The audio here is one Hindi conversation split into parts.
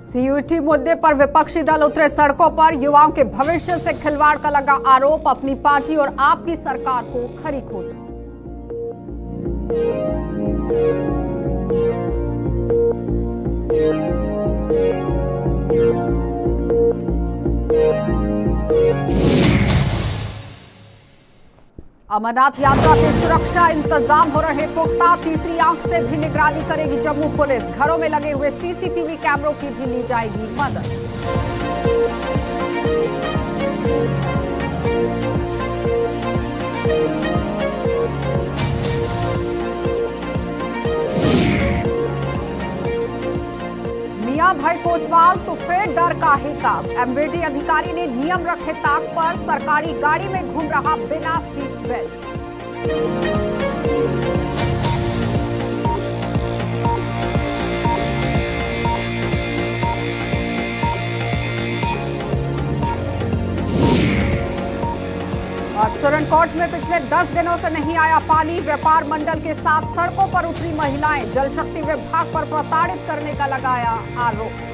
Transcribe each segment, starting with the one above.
सीयूईटी मुद्दे पर विपक्षी दल उतरे सड़कों पर। युवाओं के भविष्य से खिलवाड़ का लगा आरोप। अपनी पार्टी और आपकी सरकार को खरी खोटा। अमरनाथ यात्रा की सुरक्षा इंतजाम हो रहे पुख्ता। तीसरी आंख से भी निगरानी करेगी जम्मू पुलिस। घरों में लगे हुए सीसीटीवी कैमरों की भी ली जाएगी मदद। मियां भाई कोतवाल तो फिर डर काहे का। एमवीडी अधिकारी ने नियम रखे ताक पर। सरकारी गाड़ी में घूम रहा बिना सीट बेल्ट। और सुरनकोट में पिछले 10 दिनों से नहीं आया पानी। व्यापार मंडल के साथ सड़कों पर उतरी महिलाएं। जल शक्ति विभाग पर प्रताड़ित करने का लगाया आरोप।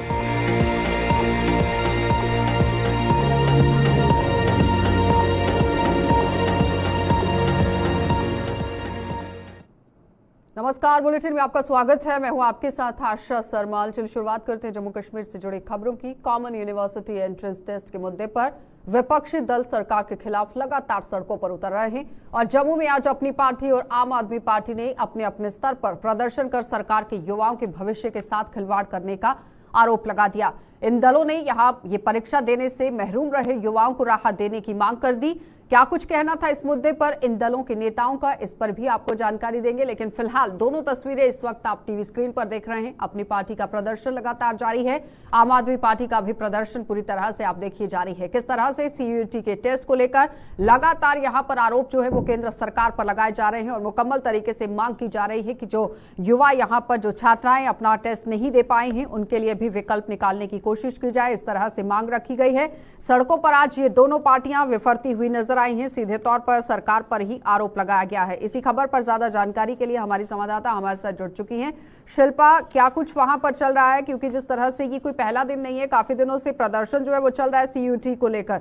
नमस्कार, बुलेटिन में आपका स्वागत है। मैं हूं आपके साथ आशा सरमाल। चलिए शुरुआत करते हैं जम्मू कश्मीर से जुड़ी खबरों की। कॉमन यूनिवर्सिटी एंट्रेंस टेस्ट के मुद्दे पर विपक्षी दल सरकार के खिलाफ लगातार सड़कों पर उतर रहे हैं और जम्मू में आज अपनी पार्टी और आम आदमी पार्टी ने अपने अपने स्तर पर प्रदर्शन कर सरकार के युवाओं के भविष्य के साथ खिलवाड़ करने का आरोप लगा दिया। इन दलों ने यहां ये परीक्षा देने से महरूम रहे युवाओं को राहत देने की मांग कर दी। क्या कुछ कहना था इस मुद्दे पर इन दलों के नेताओं का, इस पर भी आपको जानकारी देंगे। लेकिन फिलहाल दोनों तस्वीरें इस वक्त आप टीवी स्क्रीन पर देख रहे हैं। अपनी पार्टी का प्रदर्शन लगातार जारी है। आम आदमी पार्टी का भी प्रदर्शन पूरी तरह से आप देखिए जारी है। किस तरह से सीयूईटी के टेस्ट को लेकर लगातार यहां पर आरोप जो है वो केंद्र सरकार पर लगाए जा रहे हैं और मुकम्मल तरीके से मांग की जा रही है कि जो युवा यहाँ पर जो छात्राएं अपना टेस्ट नहीं दे पाए हैं उनके लिए भी विकल्प निकालने की कोशिश की जाए। इस तरह से मांग रखी गई है। सड़कों पर आज ये दोनों पार्टियां विफरती हुई नजर आई हैं। सीधे तौर पर सरकार पर ही आरोप लगाया गया है। इसी खबर पर ज्यादा जानकारी के लिए हमारी संवाददाता हमारे साथ जुड़ चुकी हैं। शिल्पा, क्या कुछ वहां पर चल रहा है? क्योंकि जिस तरह से ये कोई पहला दिन नहीं है, काफी दिनों से प्रदर्शन जो है वो चल रहा है सीयूईटी को लेकर।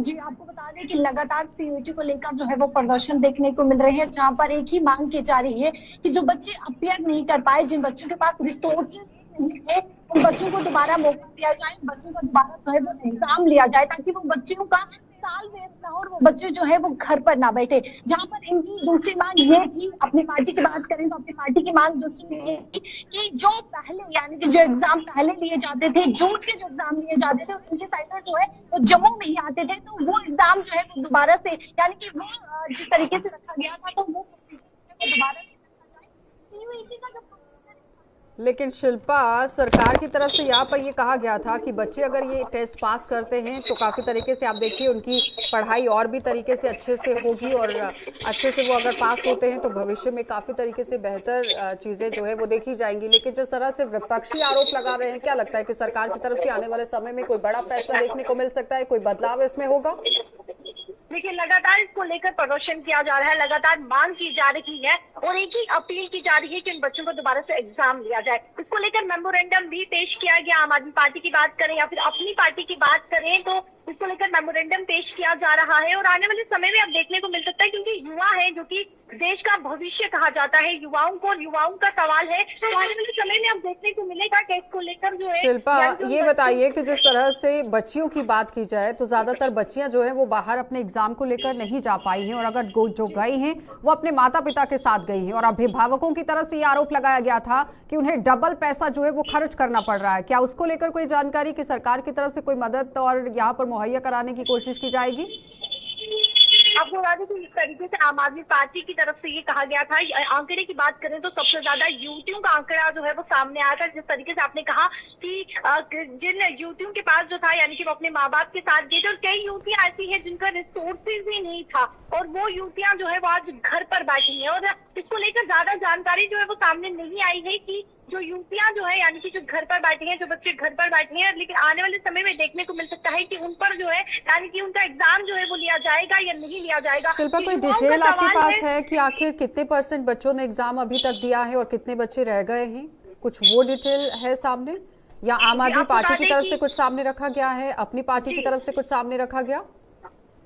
जी, आपको बता दें कि लगातार सीयूईटी को लेकर जो है वो प्रदर्शन देखने को मिल रहे हैं, जहां पर एक ही मांग की जा रही है कि जो बच्चे अपियर नहीं कर पाए, जिन बच्चों के पास रिसोर्स नहीं है, उन बच्चों को दोबारा मौका दिया जाए, बच्चों का दोबारा जो है वो एग्जाम लिया जाए, ताकि वो बच्चों का साल वेस्ट ना हो और वो बच्चे जो है वो घर पर ना बैठे। जहां पर इनकी दूसरी मांग ये थी, अपनी पार्टी की बात करें तो अपनी पार्टी की मांग दूसरी ये थी कि जो पहले यानी कि जो एग्जाम पहले लिए जाते थे, जून के जो एग्जाम लिए जाते थे, उनके सेंटर जो है वो जम्मू में ही आते थे, तो वो एग्जाम जो है वो दोबारा से यानी कि वो जिस तरीके से रखा गया था तो वो दोबारा से सीयूईटी का जो। लेकिन शिल्पा, सरकार की तरफ से यहाँ पर ये कहा गया था कि बच्चे अगर ये टेस्ट पास करते हैं तो काफी तरीके से आप देखिए उनकी पढ़ाई और भी तरीके से अच्छे से होगी और अच्छे से वो अगर पास होते हैं तो भविष्य में काफी तरीके से बेहतर चीजें जो है वो देखी जाएंगी। लेकिन जिस तरह से विपक्षी आरोप लगा रहे हैं, क्या लगता है कि सरकार की तरफ से आने वाले समय में कोई बड़ा फैसला देखने को मिल सकता है? कोई बदलाव इसमें होगा? देखिए, लगातार इसको लेकर प्रदर्शन किया जा रहा है, लगातार मांग की जा रही है और एक ही अपील की जा रही है कि इन बच्चों को दोबारा से एग्जाम लिया जाए। इसको लेकर मेमोरेंडम भी पेश किया गया। आम आदमी पार्टी की बात करें या फिर अपनी पार्टी की बात करें तो इसको लेकर मेमोरेंडम पेश किया जा रहा है और आने वाले समय में अब देखने को मिल सकता है, क्योंकि युवा है जो कि देश का भविष्य कहा जाता है, युवाओं को और युवाओं का सवाल है, तो आने वाले समय में अब देखने को मिलेगा कि इसको लेकर जो है। शिल्पा, ये बताइए कि जिस तरह से बच्चियों की बात की जाए तो ज्यादातर बच्चियां जो है वो बाहर अपने एग्जाम को लेकर नहीं जा पाई हैं और अगर जो गई हैं वो अपने माता पिता के साथ गई हैं और अभिभावकों की तरफ से ये आरोप लगाया गया था कि उन्हें डबल पैसा जो है वो खर्च करना पड़ रहा है। क्या उसको लेकर कोई जानकारी कि सरकार की तरफ से कोई मदद और यहाँ पर मुहैया कराने की कोशिश की जाएगी? आपको बता दें कि इस तरीके से आम आदमी पार्टी की तरफ से ये कहा गया था। आंकड़े की बात करें तो सबसे ज्यादा युवतियों का आंकड़ा जो है वो सामने आया था। जिस तरीके से आपने कहा कि जिन युवतियों के पास जो था यानी कि वो अपने माँ बाप के साथ गए थे और कई युवतियां ऐसी हैं जिनका रिसोर्सेज ही नहीं था और वो युवतियां जो है वो आज घर पर बैठी हैं और इसको लेकर ज्यादा जानकारी जो है वो सामने नहीं आई है कि जो युवतियां जो है यानी कि जो घर पर बैठी हैं, जो बच्चे घर पर बैठे हैं, लेकिन आने वाले समय में देखने को मिल सकता है कि उन पर जो है यानी कि उनका एग्जाम जो है वो लिया जाएगा या नहीं लिया जाएगा। शिल्पा, कोई डिटेल आपके पास है कि आखिर कितने % बच्चों ने एग्जाम अभी तक दिया है और कितने बच्चे रह गए हैं? कुछ वो डिटेल है सामने, या आम आदमी आपको पार्टी बता की दें तरफ कि से कुछ सामने रखा गया है, अपनी पार्टी की तरफ से कुछ सामने रखा गया?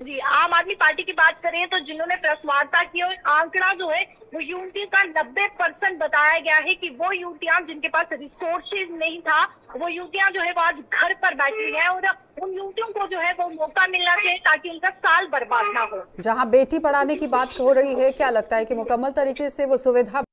जी, आम आदमी पार्टी की बात करें तो जिन्होंने प्रेस वार्ता की और आंकड़ा जो है वो युवती का 90% बताया गया है कि वो युवतियां जिनके पास रिसोर्सेज नहीं था, वो युवतियां जो है वो आज घर पर बैठी हैं और उन युवतियों को जो है वो मौका मिलना चाहिए ताकि उनका साल बर्बाद ना हो। जहां बेटी पढ़ाने की बात हो रही है, क्या लगता है कि मुकम्मल तरीके से वो सुविधा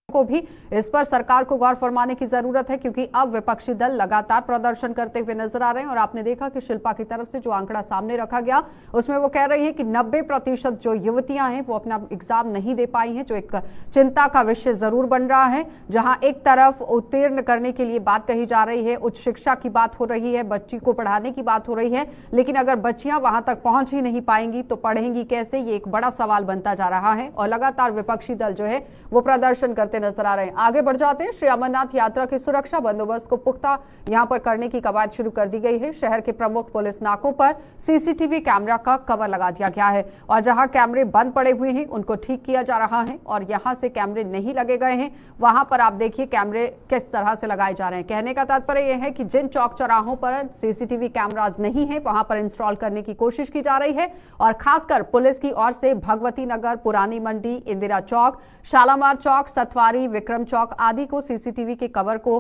को भी इस पर सरकार को गौर फरमाने की जरूरत है, क्योंकि अब विपक्षी दल लगातार प्रदर्शन करते हुए नजर आ रहे हैं। और आपने देखा कि शिल्पा की तरफ से जो आंकड़ा सामने रखा गया उसमें वो कह रही है कि 90% जो युवतियां हैं वो अपना एग्जाम नहीं दे पाई हैं, जो एक चिंता का विषय जरूर बन रहा है। जहां एक तरफ उत्तीर्ण करने के लिए बात कही जा रही है, उच्च शिक्षा की बात हो रही है, बच्ची को पढ़ाने की बात हो रही है, लेकिन अगर बच्चियां वहां तक पहुंच ही नहीं पाएंगी तो पढ़ेंगी कैसे, ये एक बड़ा सवाल बनता जा रहा है। और लगातार विपक्षी दल जो है वो प्रदर्शन करते नजर आ रहे हैं। आगे बढ़ जाते हैं। श्री अमरनाथ यात्रा की सुरक्षा बंदोबस्त को पुख्ता यहां पर करने की कवायद शुरू कर दी गई है। शहर के प्रमुख पुलिस नाकों पर सीसीटीवी कैमरा का कवर लगा दिया गया है और जहां कैमरे बंद पड़े हुए हैं उनको ठीक किया जा रहा है और यहां से कैमरे नहीं लगे गए हैं वहां पर आप देखिए कैमरे किस तरह से लगाए जा रहे हैं। कहने का तात्पर्य यह है कि जिन चौक चौराहों पर सीसीटीवी कैमराज नहीं है वहां पर इंस्टॉल करने की कोशिश की जा रही है और खासकर पुलिस की ओर से भगवती नगर, पुरानी मंडी, इंदिरा चौक, शालामार चौक, सतवारी, विक्रम चौक आदि को सीसीटीवी के कवर को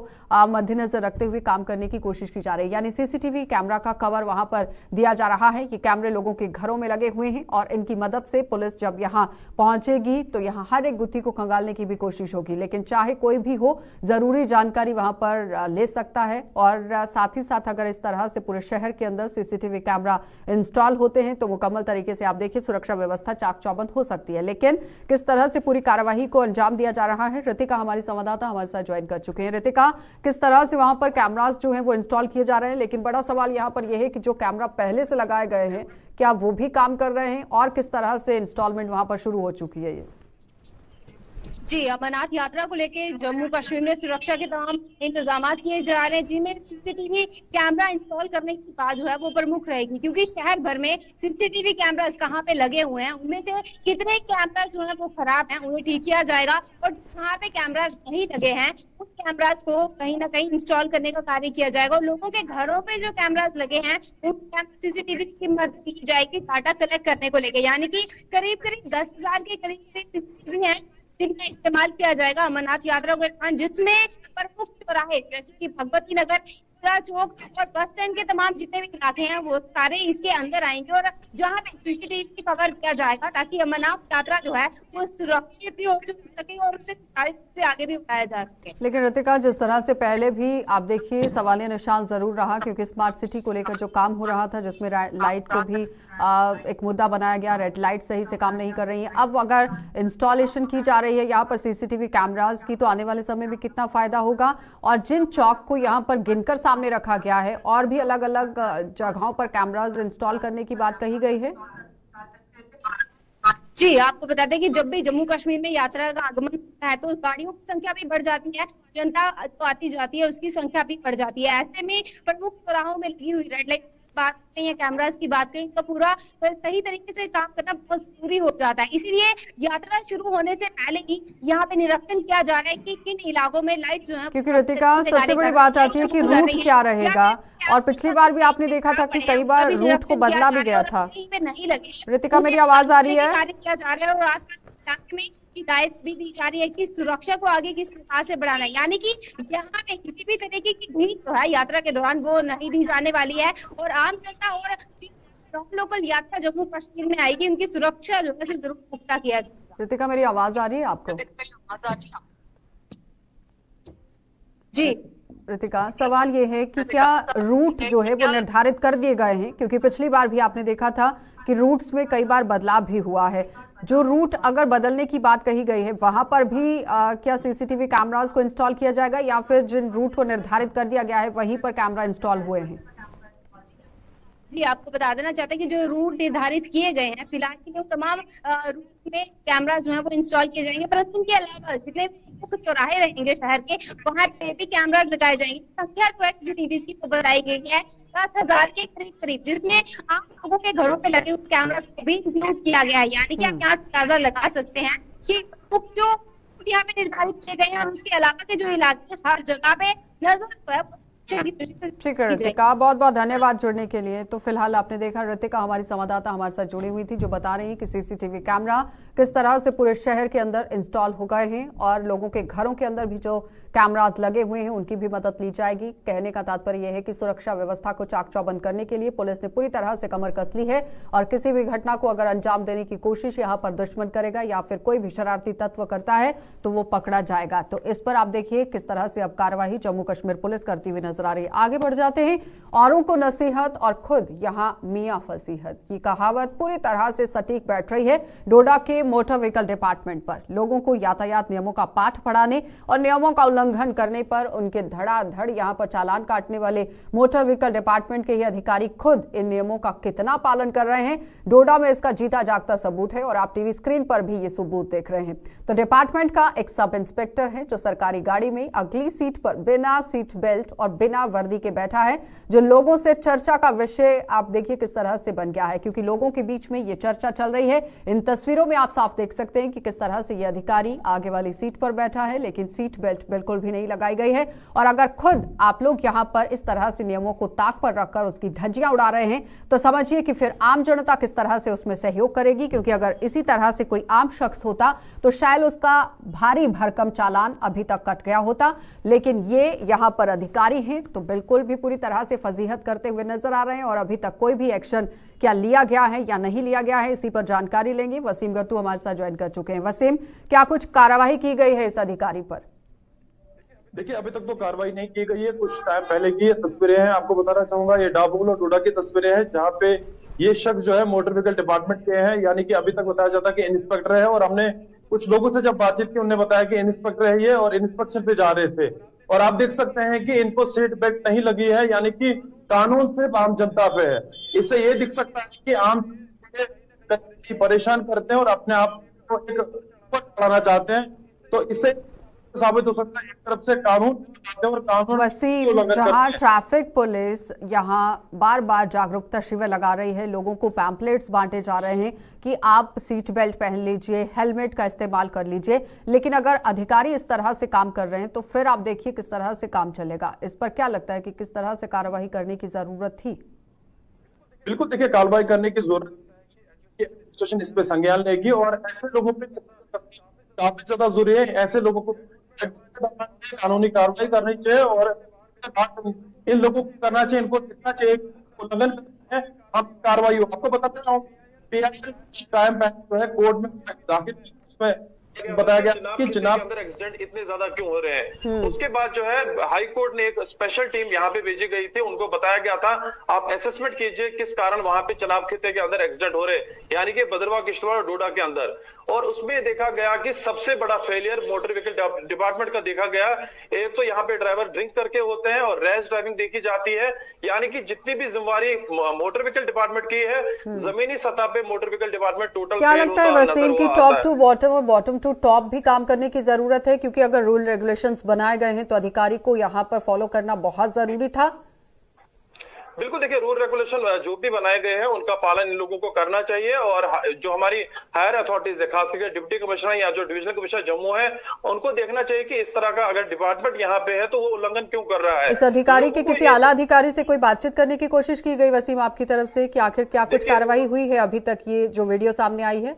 मद्देनजर रखते हुए काम करने की कोशिश की जा रही है। यानी सीसीटीवी कैमरा का कवर वहां पर दिया जा रहा है। ये कैमरे लोगों के घरों में लगे हुए हैं और इनकी मदद से पुलिस जब यहां पहुंचेगी तो यहां हर एक गुत्थी को खंगालने की भी कोशिश होगी। लेकिन चाहे कोई भी हो, जरूरी जानकारी वहां पर ले सकता है और साथ ही साथ अगर इस तरह से पूरे शहर के अंदर सीसीटीवी कैमरा इंस्टॉल होते हैं तो मुकम्मल तरीके से आप देखिए सुरक्षा व्यवस्था चाक चौबंद हो सकती है। लेकिन किस तरह से पूरी कार्यवाही को अंजाम दिया जा रहा है, रितिका हमारी संवाददाता हमारे साथ ज्वाइन कर चुके हैं। रितिका, किस तरह से वहां पर कैमरास जो हैं वो इंस्टॉल किए जा रहे हैं, लेकिन बड़ा सवाल यहां पर यह है कि जो कैमरा पहले से लगाए गए हैं क्या वो भी काम कर रहे हैं और किस तरह से इंस्टॉलमेंट वहां पर शुरू हो चुकी है? ये जी, अमरनाथ यात्रा को लेके जम्मू कश्मीर में सुरक्षा के तमाम इंतजाम किए जा रहे हैं, जिनमें सीसीटीवी कैमरा इंस्टॉल करने की बात जो है वो प्रमुख रहेगी, क्योंकि शहर भर में सीसीटीवी कैमरास कहाँ पे लगे हुए हैं, उनमें से कितने कैमरास जो है वो खराब हैं, उन्हें ठीक किया जाएगा और जहाँ पे कैमरास नहीं लगे हैं उन कैमरास को कहीं ना कहीं इंस्टॉल करने का कार्य किया जाएगा और लोगों के घरों पे जो कैमरास लगे हैं उन सीसीटीवी की मदद दी जाएगी डाटा कलेक्ट करने को लेकर। यानी कि करीब 10,000 के करीब सीसीटीवी हैं जिनका इस्तेमाल किया जाएगा अमरनाथ यात्रा के दौरान, जिसमें प्रमुख चौराहे जैसे कि भगवती नगर, इंदिरा चौक और बस स्टैंड के तमाम जितने भी इलाके हैं वो सारे इसके अंदर आएंगे और जहां पे सीसीटीवी कवर किया जाएगा ताकि अमरनाथ यात्रा जो है वो सुरक्षित भी हो सके और उसे आगे भी बढ़ाया जा सके। लेकिन रितिका, जिस तरह से पहले भी आप देखिए सवालिया निशान जरूर रहा, क्योंकि स्मार्ट सिटी को लेकर जो काम हो रहा था जिसमें लाइट को भी एक मुद्दा बनाया गया, रेड लाइट सही से काम नहीं कर रही है। अब अगर इंस्टॉलेशन की जा रही है यहाँ पर सीसीटीवी कैमरास की तो आने वाले समय में कितना फायदा होगा और जिन चौक को यहाँ पर गिनकर सामने रखा गया है और भी अलग अलग जगहों पर कैमरास इंस्टॉल करने की बात कही गई है। जी, आपको बता दें कि जब भी जम्मू कश्मीर में यात्रा का आगमन होता है तो गाड़ियों की संख्या भी बढ़ जाती है, जनता तो आती जाती है उसकी संख्या भी बढ़ जाती है। ऐसे में प्रमुख चौराहों में लगी हुई रेड लाइट बात करें या कैमरास की बात करें तो पूरा सही तरीके से काम करना बहुत जरूरी हो जाता है। इसीलिए यात्रा शुरू होने से पहले ही यहाँ पे निरीक्षण किया जा रहा है कि किन इलाकों में लाइट जो है, क्योंकि रितिका सबसे बड़ी बात आती है कि रूट क्या रहेगा और पिछली बार भी आपने देखा था कि कई बार रूट को बदला भी गया था। नहीं लगे। रितिका, मेरी आवाज आ रही है? कार्य किया जा रहा है और आसपास इलाके में हिदायत भी दी जा रही है कि सुरक्षा को आगे किस प्रकार से बढ़ाना है, यानी कि यहाँ पे किसी भी तरीके की भीड़ जो है यात्रा के दौरान वो नहीं दी जाने वाली है और आम जनता और नॉन लोकल यात्रा जम्मू कश्मीर में आएगी उनकी सुरक्षा जो है जरूर पुख्ता किया जाएगा। रितिका, मेरी आवाज आ रही है आपको? जी रितिका, सवाल ये है कि क्या रूट जो है वो निर्धारित कर दिए गए हैं, क्योंकि पिछली बार भी आपने देखा था कि रूट्स में कई बार बदलाव भी हुआ है। जो रूट अगर बदलने की बात कही गई है वहां पर भी क्या सीसीटीवी कैमरास को इंस्टॉल किया जाएगा, या फिर जिन रूट को निर्धारित कर दिया गया है वहीं पर कैमरा इंस्टॉल हुए हैं? जी, आपको बता देना चाहते हैं कि जो रूट निर्धारित किए गए हैं फिलहाल के लिए तमाम रूट में कैमरा जो है वो इंस्टॉल किए जाएंगे, परंतु इनके अलावा जितने मुख्य चौराहे रहेंगे शहर के वहां पे भी कैमरास लगाए जाएंगे। संख्या जो है सीसीटीवी की वो बताई गई है 10,000 के करीब, जिसमें आप लोगों के घरों पे लगे हुए कैमरास को भी इंक्लूड किया गया है। यानी कि आप यहाँ अंदाजा लगा सकते हैं कि जो यहाँ पे निर्धारित किए गए हैं और उसके अलावा के जो इलाके हर जगह पे नजर जो है ठीक है रितिका, बहुत बहुत धन्यवाद जुड़ने के लिए। तो फिलहाल आपने देखा रितिका हमारी संवाददाता हमारे साथ जुड़ी हुई थी, जो बता रही है कि सीसीटीवी कैमरा किस तरह से पूरे शहर के अंदर इंस्टॉल हो गए हैं और लोगों के घरों के अंदर भी जो कैमरास लगे हुए हैं उनकी भी मदद ली जाएगी। कहने का तात्पर्य यह है कि सुरक्षा व्यवस्था को चाक चौबंद करने के लिए पुलिस ने पूरी तरह से कमर कस ली है और किसी भी घटना को अगर अंजाम देने की कोशिश यहाँ पर दुश्मन करेगा या फिर कोई भी शरारती तत्व करता है तो वो पकड़ा जाएगा। तो इस पर आप देखिए किस तरह से अब कार्रवाई जम्मू कश्मीर पुलिस करती हुई नजर आ रही है। आगे बढ़ जाते हैं। औरों को नसीहत और खुद यहाँ मियां फसीहत की कहावत पूरी तरह से सटीक बैठ रही है डोडा के मोटर व्हीकल डिपार्टमेंट पर। लोगों को यातायात नियमों का पाठ पढ़ाने और नियमों का उल्लंघन करने पर उनके धड़ाधड़ यहाँ पर चालान काटने वाले मोटर व्हीकल डिपार्टमेंट के ही अधिकारी खुद इन नियमों का कितना पालन कर रहे हैं, डोडा में इसका जीता जागता सबूत है और आप टीवी स्क्रीन पर भी ये सबूत देख रहे हैं। तो डिपार्टमेंट का एक सब इंस्पेक्टर है जो सरकारी गाड़ी में अगली सीट पर बिना सीट बेल्ट और बिना वर्दी के बैठा है, जो लोगों से चर्चा का विषय आप देखिए किस तरह से बन गया है, क्योंकि लोगों के बीच में ये चर्चा चल रही है। इन तस्वीरों में आप साफ देख सकते हैं कि किस तरह से ये अधिकारी आगे वाली सीट पर बैठा है, लेकिन सीट बेल्ट बिल्कुल भी नहीं लगाई गई है। और अगर खुद आप लोग यहाँ पर इस तरह से नियमों को ताक पर रखकर उसकी धज्जियां उड़ा रहे हैं तो समझिए कि फिर आम जनता किस तरह से उसमें सहयोग करेगी, क्योंकि अगर इसी तरह से कोई आम शख्स होता तो शायद उसका भारी भरकम चालान अभी तक कट गया होता। लेकिन ये यहाँ पर अधिकारी हैं तो बिल्कुल भी पूरी तरह से फजीहत करते हुए नजर आ रहे हैं और अभी तक कोई भी एक्शन क्या लिया गया है या नहीं लिया गया है, इसी पर जानकारी लेंगे। वसीम गट्टू हमारे साथ ज्वाइन कर चुके हैं। वसीम, क्या कुछ कार्रवाई की गई है इस अधिकारी पर? देखिए, अभी तक तो कार्रवाई नहीं की गई है। कुछ टाइम पहले की ये तस्वीरें हैं, आपको बताना चाहूंगा ये डाबोल और डोडा की तस्वीरें हैं जहां पे ये शख्स जो है मोटर व्हीकल डिपार्टमेंट के हैं, यानी कि अभी तक बताया जाता कि इंस्पेक्टर है। और हमने कुछ लोगों से जब बातचीत की उन्होंने बताया कि इंस्पेक्टर है ये और इंस्पेक्शन पे जा रहे थे। और आप देख सकते हैं कि इनको सीट बेल्ट नहीं लगी है, यानी कि कानून सिर्फ आम जनता पे है। इससे ये दिख सकता है कि आम परेशान करते हैं और अपने आप को एक बढ़ाना चाहते हैं। तो इससे साबित हो सकता है एक तरफ से कानून और कानून वसीम, जहां ट्रैफिक पुलिस यहां बार बार जागरूकता शिविर लगा रही है, लोगों को पैम्पलेट्स बांटे जा रहे हैं कि आप सीट बेल्ट पहन लीजिए, हेलमेट का इस्तेमाल कर लीजिए, लेकिन अगर अधिकारी इस तरह से काम कर रहे हैं तो फिर आप देखिए किस तरह से काम चलेगा। इस पर क्या लगता है कि किस तरह से कार्रवाई करने की जरूरत थी? बिल्कुल, देखिए कार्रवाई करने की जरूरत है, स्टेशन इस पे संज्ञान लेगी और ऐसे लोगों पे काफी ज्यादा जरूरी है। ऐसे लोगों को कानूनी कार्रवाई करनी चाहिए और इन लोगों को करना चाहिए, इनको देखना चाहिए उल्लंघन करते हैं हम कार्रवाई हो। आपको बताना चाहूंगा टाइम जो है कोर्ट में दाखिल, उसमें बताया गया कि जनाब अंदर एक्सीडेंट इतने ज्यादा क्यों हो रहे हैं। उसके बाद जो है हाई कोर्ट ने एक स्पेशल टीम यहाँ पे भेजी गई थी, उनको बताया गया था आप असेसमेंट कीजिए किस कारण वहां पे चनाब खित्ते के अंदर एक्सीडेंट हो रहे हैं, यानी कि भद्रवाह, किश्तवाड़ और डोडा के अंदर। और उसमें देखा गया कि सबसे बड़ा फेलियर मोटर व्हीकल डिपार्टमेंट का देखा गया। एक तो यहाँ पे ड्राइवर ड्रिंक करके होते हैं और रैश ड्राइविंग देखी जाती है, यानी कि जितनी भी जिम्मेवारी मोटर व्हीकल डिपार्टमेंट की है जमीनी सतह पे मोटर व्हीकल डिपार्टमेंट टोटल क्या लगता है वसीम की टॉप टू बॉटम और बॉटम टू टॉप भी काम करने की जरूरत है, क्योंकि अगर रूल रेगुलेशंस बनाए गए हैं तो अधिकारी को यहाँ पर फॉलो करना बहुत जरूरी था? बिल्कुल, देखिए रूल रेगुलेशन जो भी बनाए गए हैं उनका पालन इन लोगों को करना चाहिए और जो हमारी हायर अथॉरिटीज है, खास करके डिप्टी कमिश्नर या जो डिविजनल कमिश्नर जम्मू है, उनको देखना चाहिए कि इस तरह का अगर डिपार्टमेंट यहाँ पे है तो वो उल्लंघन क्यों कर रहा है। इस अधिकारी के किसी आला अधिकारी से कोई बातचीत करने की कोशिश की गई वसीम आपकी तरफ से कि आखिर क्या कुछ कार्रवाई हुई है अभी तक, ये जो वीडियो सामने आई है?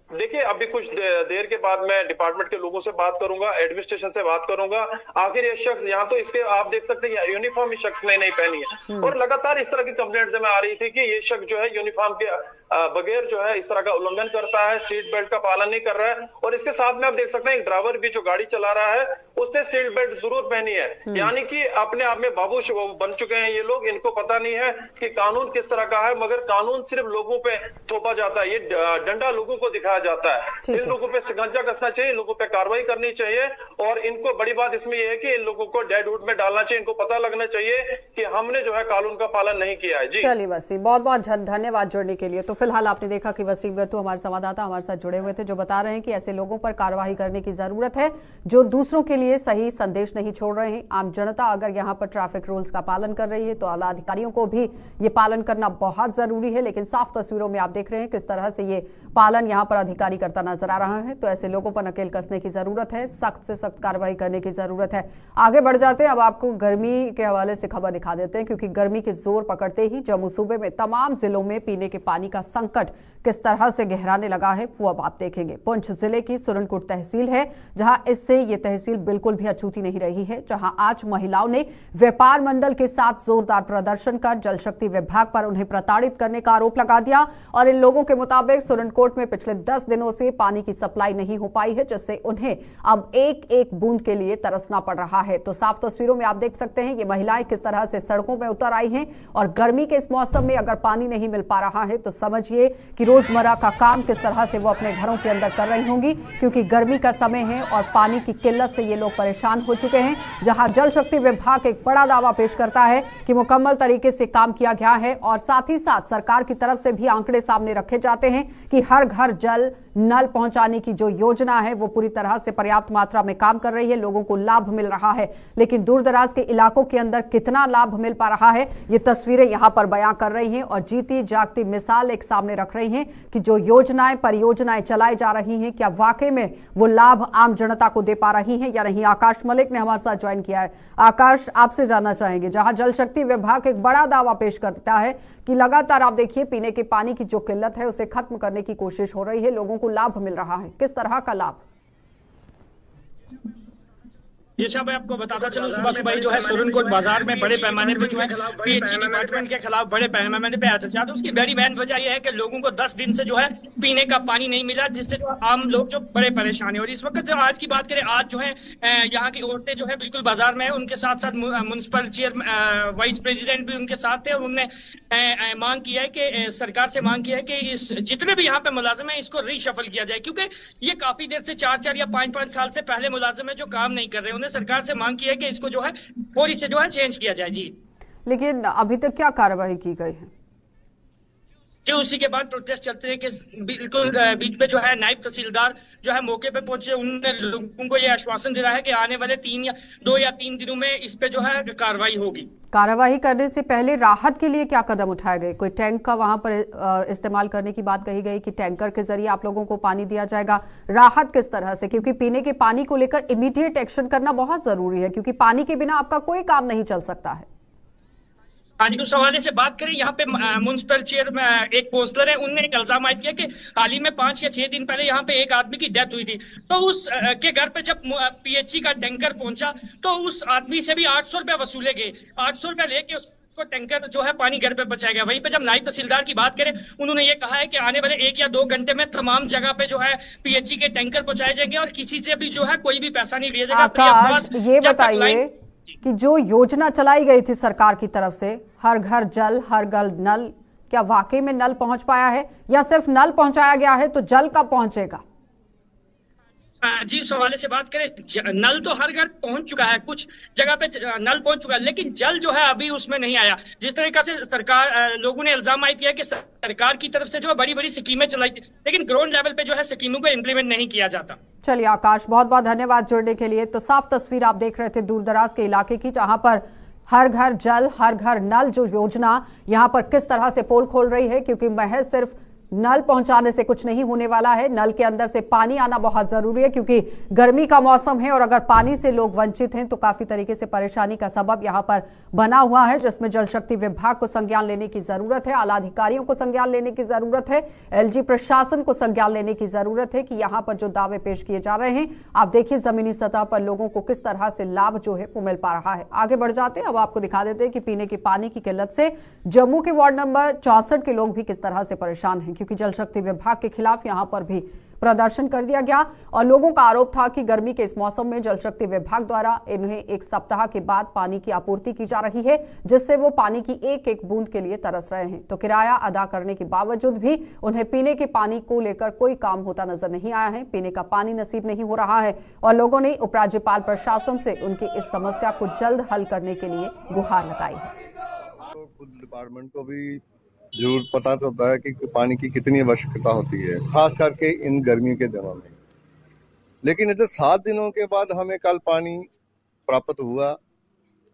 देखिए, अभी कुछ देर के बाद मैं डिपार्टमेंट के लोगों से बात करूंगा, एडमिनिस्ट्रेशन से बात करूंगा। आखिर ये शख्स यहाँ तो इसके आप देख सकते हैं यूनिफॉर्म इस शख्स ने नहीं पहनी है और लगातार इस तरह की कंप्लेंट्स में आ रही थी कि ये शख्स जो है यूनिफॉर्म के बगैर जो है इस तरह का उल्लंघन करता है, सीट बेल्ट का पालन नहीं कर रहा है। और इसके साथ में आप देख सकते हैं एक ड्राइवर भी जो गाड़ी चला रहा है उसने सीट बेल्ट जरूर पहनी है। यानी कि अपने आप में बाबू बन चुके हैं ये लोग। इनको पता नहीं है कि कानून किस तरह का है, मगर कानून सिर्फ लोगों पे थोपा जाता है, ये डंडा लोगों को दिखाया जाता है। इन लोगों पे शिकंजा कसना चाहिए, इन लोगों पे कार्रवाई करनी चाहिए। और इनको बड़ी बात इसमें यह है कि इन लोगों को डेडवुड में डालना चाहिए। इनको पता लगना चाहिए कि हमने जो है कानून का पालन नहीं किया है। जी चलिए वसीम, बहुत बहुत धन्यवाद जुड़ने के लिए। तो फिलहाल आपने देखा कि वसीम गत्तू हमारे संवाददाता हमारे साथ जुड़े हुए थे, जो बता रहे हैं कि ऐसे लोगों पर कार्रवाई करने की जरूरत है जो दूसरों के लिए सही संदेश नहीं छोड़ रहे हैं। आम जनता अगर यहाँ पर ट्रैफिक रूल्स का पालन कर रही है तो आला अधिकारियों को भी ये पालन करना बहुत जरूरी है। लेकिन साफ तस्वीरों में आप देख रहे हैं किस तरह से ये पालन यहाँ पर अधिकारी करता नजर आ रहा है। तो ऐसे लोगों पर नकेल कसने की जरूरत है, सख्त से सख्त कार्रवाई करने की जरूरत है। आगे बढ़ जाते हैं, अब आपको गर्मी के हवाले से खबर दिखा देते हैं, क्योंकि गर्मी के जोर पकड़ते ही जम्मू सूबे में तमाम जिलों में पीने के पानी का संकट किस तरह से गहराने लगा है वो अब आप देखेंगे। पुंछ जिले की सुरनकोट तहसील है जहां इससे ये तहसील बिल्कुल भी अछूती नहीं रही है, जहां आज महिलाओं ने व्यापार मंडल के साथ जोरदार प्रदर्शन कर जल शक्ति विभाग पर उन्हें प्रताड़ित करने का आरोप लगा दिया। और इन लोगों के मुताबिक सुरनकोट में पिछले 10 दिनों से पानी की सप्लाई नहीं हो पाई है, जिससे उन्हें अब एक एक बूंद के लिए तरसना पड़ रहा है। तो साफ तस्वीरों में आप देख सकते हैं ये महिलाएं किस तरह से सड़कों में उतर आई हैं। और गर्मी के इस मौसम में अगर पानी नहीं मिल पा रहा है तो समझिए कि रोजमर्रा का काम किस तरह से वो अपने घरों के अंदर कर रही होंगी, क्योंकि गर्मी का समय है और पानी की किल्लत से ये लोग परेशान हो चुके हैं। जहां जल शक्ति विभाग एक बड़ा दावा पेश करता है कि मुकम्मल तरीके से काम किया गया है और साथ ही साथ सरकार की तरफ से भी आंकड़े सामने रखे जाते हैं कि हर घर जल नल पहुंचाने की जो योजना है वो पूरी तरह से पर्याप्त मात्रा में काम कर रही है, लोगों को लाभ मिल रहा है। लेकिन दूर दराज के इलाकों के अंदर कितना लाभ मिल पा रहा है ये तस्वीरें यहां पर बयां कर रही हैं और जीती जागती मिसाल एक सामने रख रही हैं कि जो योजनाएं परियोजनाएं चलाई जा रही हैं क्या वाकई में वो लाभ आम जनता को दे पा रही हैं या नहीं। आकाश मलिक ने हमारे साथ ज्वाइन किया है। आकाश, आपसे जानना चाहेंगे, जहां जल शक्ति विभाग एक बड़ा दावा पेश करता है कि लगातार आप देखिए पीने के पानी की जो किल्लत है उसे खत्म करने की कोशिश हो रही है, लोगों को लाभ मिल रहा है, किस तरह का लाभ? ये सब मैं आपको बताता चलूं, सुबह सुबह ही जो है सुरनकोट बाजार में बड़े पैमाने पे जो है पीएचई डिपार्टमेंट के खिलाफ बड़े पैमाने पे एहतजाज। उसकी बड़ी मेन वजह यह है कि लोगों को 10 दिन से जो है पीने का पानी नहीं मिला, जिससे जो आम लोग जो बड़े परेशान है। और इस वक्त जो आज की बात करें, आज जो है यहाँ की औरतें जो है बिल्कुल बाजार में है, उनके साथ साथ म्युनिसिपल चेयर वाइस प्रेसिडेंट भी उनके साथ थे। और उन्होंने मांग की है कि सरकार से मांग की है कि इस जितने भी यहाँ पे मुलाजिम है इसको रीशफल किया जाए, क्योंकि ये काफी देर से 4 या 5 साल से पहले मुलाजिम है जो काम नहीं कर रहे। सरकार से मांग की है कि इसको जो है फौरी से जो है चेंज किया जाए। जी, लेकिन अभी तक क्या कार्रवाई की गई है? जी, उसी के बाद प्रोटेस्ट चलते हैं कि बिल्कुल बीच में जो है नायब तहसीलदार जो है मौके पे पहुंचे। उन्होंने लोगों को ये आश्वासन दिया है कि आने वाले 2 या 3 दिनों में इस पे जो है कार्रवाई होगी। कार्रवाई करने से पहले राहत के लिए क्या कदम उठाए गए? कोई टैंक का वहां पर इस्तेमाल करने की बात कही गई कि टैंकर के जरिए आप लोगों को पानी दिया जाएगा। राहत किस तरह से, क्योंकि पीने के पानी को लेकर इमीडिएट एक्शन करना बहुत जरूरी है, क्योंकि पानी के बिना आपका कोई काम नहीं चल सकता है। हाँ जी, उस हवाले से बात करें, यहाँ पे म्युनिसिपल चेयर में एक काउंसलर है, उनने एक इल्जाम आयद किया कि हाल ही में 5 या 6 दिन पहले यहाँ पे एक आदमी की डेथ हुई थी। तो उस के घर पे जब पीएचई का टैंकर पहुंचा तो उस आदमी से भी 800 रुपए वसूले गए। 800 रुपए लेके उसको टैंकर जो है पानी घर पे पहुंचाया गया। वहीं पे जब नायब तहसीलदार की बात करें, उन्होंने ये कहा है कि आने वाले 1 या 2 घंटे में तमाम जगह पे जो है पीएचई के टैंकर पहुंचाए जाएंगे और किसी से भी जो है कोई भी पैसा नहीं लिया जाएगा। ये बताइए कि जो योजना चलाई गई थी सरकार की तरफ से, हर घर जल हर घर नल, क्या वाकई में नल पहुंच पाया है या सिर्फ नल पहुंचाया गया है तो जल कब पहुंचेगा? जी, उस हवाले से बात करें, नल तो हर घर पहुंच चुका है, कुछ जगह पे नल पहुंच चुका है, लेकिन जल जो है अभी उसमें नहीं आया। जिस तरीके से सरकार लोगों ने इल्जाम आयद किया कि सरकार की तरफ से जो बड़ी बड़ी स्कीमें चलाई थी, लेकिन ग्राउंड लेवल पे जो है स्कीमों को इम्प्लीमेंट नहीं किया जाता। चलिए आकाश, बहुत बहुत धन्यवाद जुड़ने के लिए। तो साफ तस्वीर आप देख रहे थे दूर दराज के इलाके की, जहां पर हर घर जल हर घर नल जो योजना यहां पर किस तरह से पोल खोल रही है, क्योंकि महज सिर्फ नल पहुंचाने से कुछ नहीं होने वाला है। नल के अंदर से पानी आना बहुत जरूरी है, क्योंकि गर्मी का मौसम है और अगर पानी से लोग वंचित हैं तो काफी तरीके से परेशानी का सबब यहां पर बना हुआ है, जिसमें जल शक्ति विभाग को संज्ञान लेने की जरूरत है, आला अधिकारियों को संज्ञान लेने की जरूरत है, एलजी प्रशासन को संज्ञान लेने की जरूरत है कि यहां पर जो दावे पेश किए जा रहे हैं, आप देखिए जमीनी सतह पर लोगों को किस तरह से लाभ जो है वो मिल पा रहा है। आगे बढ़ जाते हैं, अब आपको दिखा देते हैं कि पीने के पानी की किल्लत से जम्मू के वार्ड नंबर 64 के लोग भी किस तरह से परेशान हैं, क्योंकि जल शक्ति विभाग के खिलाफ यहां पर भी प्रदर्शन कर दिया गया और लोगों का आरोप था कि गर्मी के इस मौसम में जल शक्ति विभाग द्वारा इन्हें एक सप्ताह के बाद पानी की आपूर्ति की जा रही है, जिससे वो पानी की एक एक बूंद के लिए तरस रहे हैं। तो किराया अदा करने के बावजूद भी उन्हें पीने के पानी को लेकर कोई काम होता नजर नहीं आया है। पीने का पानी नसीब नहीं हो रहा है और लोगों ने उपराज्यपाल प्रशासन से उनकी इस समस्या को जल्द हल करने के लिए गुहार लगाई है। तो खुद डिपार्टमेंट को भी जरूर पता चलता है कि पानी की कितनी आवश्यकता होती है, खास करके इन गर्मियों के दिनों में। लेकिन इधर 7 दिनों के बाद हमें कल पानी प्राप्त हुआ,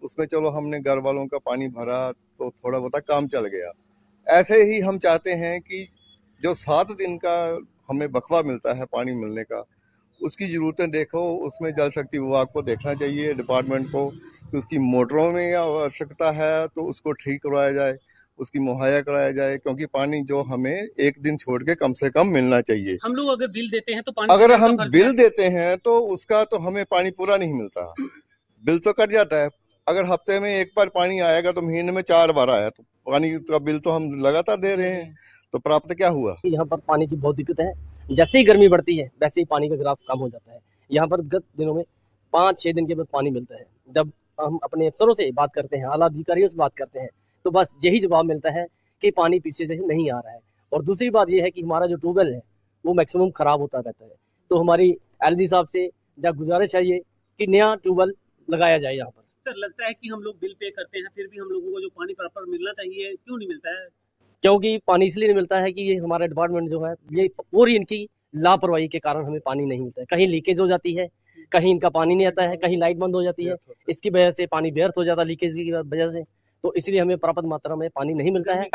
उसमें चलो हमने घर वालों का पानी भरा तो थोड़ा बहुत काम चल गया। ऐसे ही हम चाहते हैं कि जो 7 दिन का हमें बखवा मिलता है पानी मिलने का, उसकी जरूरतें देखो, उसमें जल शक्ति विभाग को देखना चाहिए, डिपार्टमेंट को, कि उसकी मोटरों में आवश्यकता है तो उसको ठीक करवाया जाए, उसकी मुहैया कराया जाए, क्योंकि पानी जो हमें एक दिन छोड़ के कम से कम मिलना चाहिए। हम लोग अगर बिल देते हैं तो पानी, अगर हम बिल देते हैं तो उसका तो हमें पानी पूरा नहीं मिलता, बिल तो कट जाता है। अगर हफ्ते में एक बार पानी आएगा तो महीने में 4 बार आया, तो पानी का बिल तो हम लगातार दे रहे हैं, तो प्राप्त क्या हुआ? यहाँ पर पानी की बहुत दिक्कत है। जैसे ही गर्मी बढ़ती है वैसे ही पानी का ग्राफ कम हो जाता है। यहाँ पर गत दिनों में 5-6 दिन के बाद पानी मिलता है। जब हम अपने अफसरों से बात करते हैं, आला अधिकारियों से बात करते हैं, तो बस यही जवाब मिलता है कि पानी पीछे से नहीं आ रहा है। और दूसरी बात यह है कि हमारा जो ट्यूबवेल है वो मैक्सिमम खराब होता रहता है। तो हमारी एलजी साहब से गुजारिश है ये कि नया ट्यूबवेल लगाया जाए यहाँ पर। सर, लगता है कि हम लोग बिल पे करते हैं फिर भी हम लोगों को जो पानी प्रॉपर मिलना चाहिए क्यों नहीं मिलता है? क्योंकि पानी इसलिए नहीं मिलता है कि ये हमारा डिपार्टमेंट जो है ये पूरी इनकी लापरवाही के कारण हमें पानी नहीं मिलता है। कहीं लीकेज हो जाती है, कहीं इनका पानी नहीं आता है, कहीं लाइट बंद हो जाती है, इसकी वजह से पानी व्यर्थ हो जाता है लीकेज की वजह से। तो इसलिए हमें पर्याप्त मात्रा में पानी नहीं मिलता है।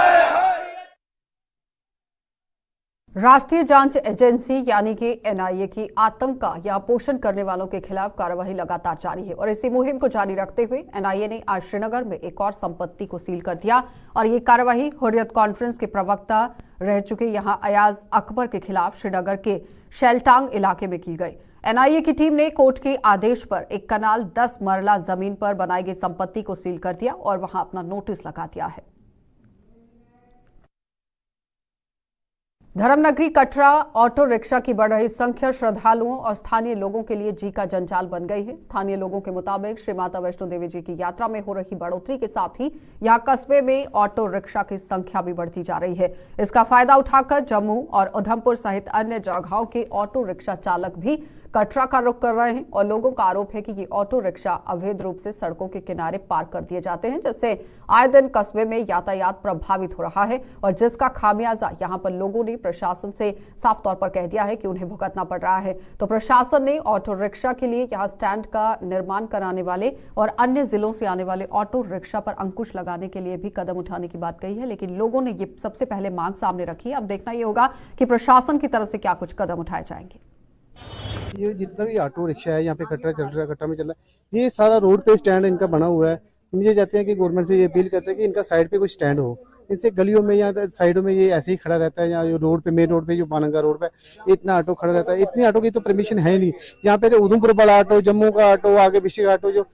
राष्ट्रीय जांच एजेंसी यानी कि एनआईए की आतंक का या पोषण करने वालों के खिलाफ कार्यवाही लगातार जारी है और इसी मुहिम को जारी रखते हुए एनआईए ने आज श्रीनगर में एक और संपत्ति को सील कर दिया और ये कार्यवाही हुर्रियत कॉन्फ्रेंस के प्रवक्ता रह चुके यहां अयाज अकबर के खिलाफ श्रीनगर के शैलटांग इलाके में की गई। एनआईए की टीम ने कोर्ट के आदेश पर एक कनाल 10 मरला जमीन पर बनाई गई संपत्ति को सील कर दिया और वहां अपना नोटिस लगा दिया है। धर्मनगरी कटरा ऑटो रिक्शा की बढ़ रही संख्या श्रद्धालुओं और स्थानीय लोगों के लिए जी का जंजाल बन गई है। स्थानीय लोगों के मुताबिक श्री माता वैष्णो देवी जी की यात्रा में हो रही बढ़ोतरी के साथ ही यहां कस्बे में ऑटो रिक्शा की संख्या भी बढ़ती जा रही है। इसका फायदा उठाकर जम्मू और उधमपुर सहित अन्य जगहों के ऑटो रिक्शा चालक भी कटरा का रुख कर रहे हैं और लोगों का आरोप है कि ये ऑटो रिक्शा अवैध रूप से सड़कों के किनारे पार्क कर दिए जाते हैं, जिससे आए दिन कस्बे में यातायात प्रभावित हो रहा है और जिसका खामियाजा यहां पर लोगों ने प्रशासन से साफ तौर पर कह दिया है कि उन्हें भुगतना पड़ रहा है। तो प्रशासन ने ऑटो रिक्शा के लिए यहां स्टैंड का निर्माण कराने वाले और अन्य जिलों से आने वाले ऑटो रिक्शा पर अंकुश लगाने के लिए भी कदम उठाने की बात कही है, लेकिन लोगों ने ये सबसे पहले मांग सामने रखी है। अब देखना ये होगा कि प्रशासन की तरफ से क्या कुछ कदम उठाए जाएंगे। ये जितना भी ऑटो रिक्शा है यहाँ पे कटरा चल रहा है, कटरा में चल रहा है, ये सारा रोड पे स्टैंड इनका बना हुआ है। हम ये चाहते हैं कि गवर्नमेंट से ये अपील करते हैं कि इनका साइड पे कुछ स्टैंड हो। इनसे गलियों में या साइडों में ये ऐसे ही खड़ा रहता है, या रोड पे मेन रोड पे जो पानंगा रोड पे इतना ऑटो खड़ा रहता है। इतनी ऑटो की तो परमिशन है नहीं। यहाँ पे तो उधमपुर वाला ऑटो, जम्मू का ऑटो, आगे पिछले ऑटो जो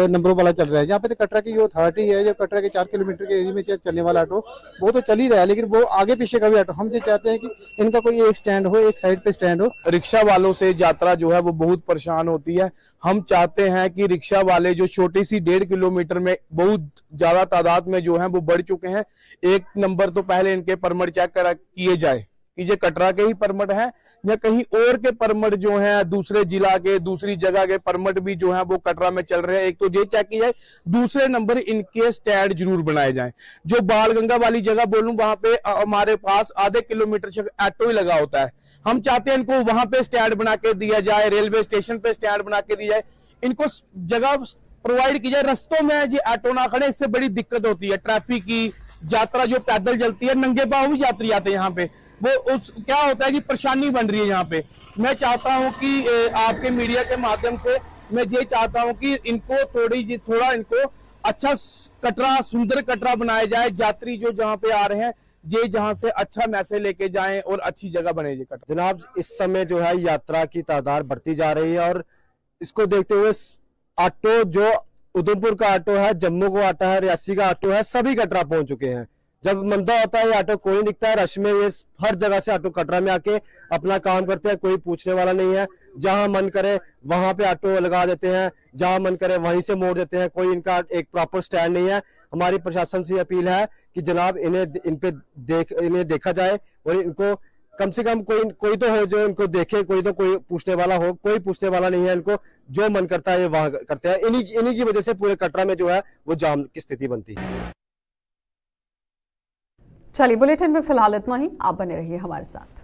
नंबरों वाला चल रहा है। यहाँ पे तो कटरा की जो अथॉरिटी है, जो कटरा के 4 किलोमीटर के एरिया में चलने वाला ऑटो वो तो चल ही रहा है, लेकिन वो आगे पीछे का भी ऑटो हम ये चाहते हैं कि इनका कोई एक स्टैंड हो, एक साइड पे स्टैंड हो। रिक्शा वालों से यात्रा जो है वो बहुत परेशान होती है। हम चाहते हैं कि रिक्शा वाले जो छोटी सी 1.5 किलोमीटर में बहुत ज्यादा तादाद में जो है वो बढ़ चुके हैं। एक नंबर तो पहले इनके परमिट चेक किए जाए कि ये कटरा के ही परमिट है या कहीं और के परमिट जो है, दूसरे जिला के, दूसरी जगह के परमिट भी जो है वो कटरा में चल रहे हैं। एक तो ये चेक किया जाए, दूसरे नंबर इनके स्टैंड जरूर बनाए जाएं। जो बाल गंगा वाली जगह बोलूं, वहां पे हमारे पास आधे किलोमीटर ऑटो ही लगा होता है। हम चाहते हैं इनको वहां पे स्टैंड बना के दिया जाए, रेलवे स्टेशन पे स्टैंड बना के दिया जाए, इनको जगह प्रोवाइड की जाए। रस्तों में ये ऑटो ना खड़े, इससे बड़ी दिक्कत होती है ट्रैफिक की। यात्रा जो पैदल चलती है, नंगे पांव भी यात्री आते हैं यहाँ पे, वो क्या होता है कि परेशानी बन रही है यहाँ पे। मैं चाहता हूँ कि आपके मीडिया के माध्यम से मैं ये चाहता हूँ कि इनको थोड़ा इनको अच्छा कटरा, सुंदर कटरा बनाया जाए। यात्री जो जहाँ पे आ रहे हैं ये जहाँ से अच्छा मैसेज लेके जाएं और अच्छी जगह बने ये कटरा। जनाब, इस समय जो है यात्रा की तादाद बढ़ती जा रही है और इसको देखते हुए ऑटो, जो उधमपुर का ऑटो है, जम्मू का ऑटो है, रियासी का ऑटो है, सभी कटरा पहुंच चुके हैं। जब मंदा होता है ये ऑटो कोई नहीं दिखता है, रश में ये हर जगह से ऑटो कटरा में आके अपना काम करते हैं, कोई पूछने वाला नहीं है। जहां मन करे वहां पे ऑटो लगा देते हैं, जहां मन करे वहीं से मोड़ देते हैं, कोई इनका एक प्रॉपर स्टैंड नहीं है। हमारी प्रशासन से अपील है कि जनाब इन्हें देखा जाए और इनको कम से कम कोई तो हो जो इनको देखे, कोई पूछने वाला हो। कोई पूछने वाला नहीं है, इनको जो मन करता है ये वहां करते हैं। इन्हीं की वजह से पूरे कटरा में जो है वो जाम की स्थिति बनती है। चलिए बुलेटिन में फिलहाल इतना ही, आप बने रहिए हमारे साथ।